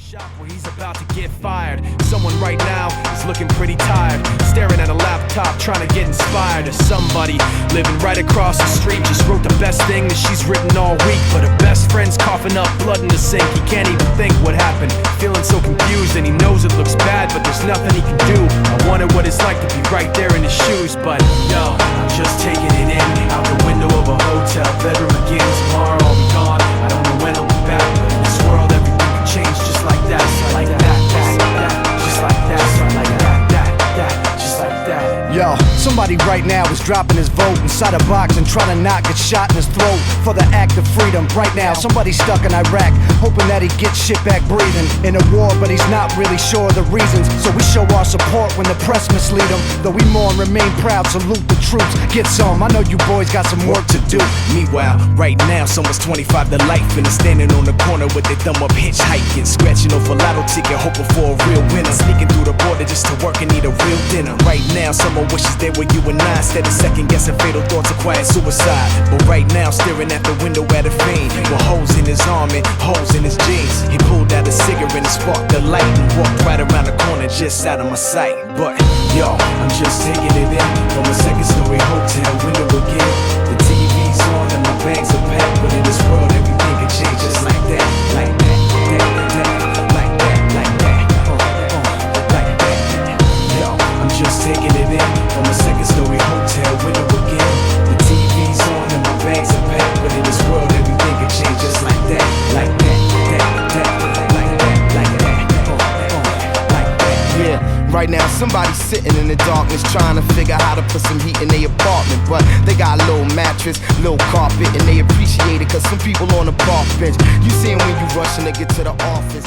shop where he's about to get fired. Someone right now is looking pretty tired, staring at a laptop trying to get inspired. Or somebody living right across the street just wrote the best thing that she's written all week, but her best friend's coughing up blood in the sink. He can't even think what happened, feeling so confused, and he knows it looks bad, but there's nothing he can do. I wonder what it's like to be right there in his shoes, but yo, I'm just taking it in. Out the window of a hotel bedroom again. Tomorrow I'll be gone, I don't know when I'll be back, but in this world everything can change just like that, like that, just like that, like that, just like that. Yo, somebody right now is dropping his vote inside a box and trying to not get shot in his throat for the act of freedom. Right now, somebody's stuck in Iraq, hoping that he gets shit back breathing. In a war, but he's not really sure of the reasons. So we show our support when the press mislead him. Though we mourn, remain proud, salute the troops. Get some, I know you boys got some work to do. Meanwhile, right now, someone's 25 to life and is standing on the corner with their thumb up hitchhiking, scratching off a lotto ticket, hoping for a real winner. Sneaking through the border just to work and eat a real dinner. Right now, someone wishes they were you and I, instead of second guessing fatal thoughts of quiet suicide. But right now, staring at the window at a fiend with holes in his arm and holes in his jeans. He pulled out a cigarette and sparked the light and walked right around the corner just out of my sight. But yo, I'm just taking it in from a second-story hotel window again. The TV's on and my bags are packed, but in this world everything can change just like that, like that, like that, like that, like that. Yo, I'm just taking it in from a second-story hotel window again. The TV's on and my bags are packed, but in this world everything can change just like that, like that, like that, like that, like that. Yeah. Right now, somebody's sitting in the darkness trying to figure how to put some heat in their apartment. But they got a little mattress, little carpet, and they appreciate it cause some people on the park bench. You see 'em when you rushing to get to the office.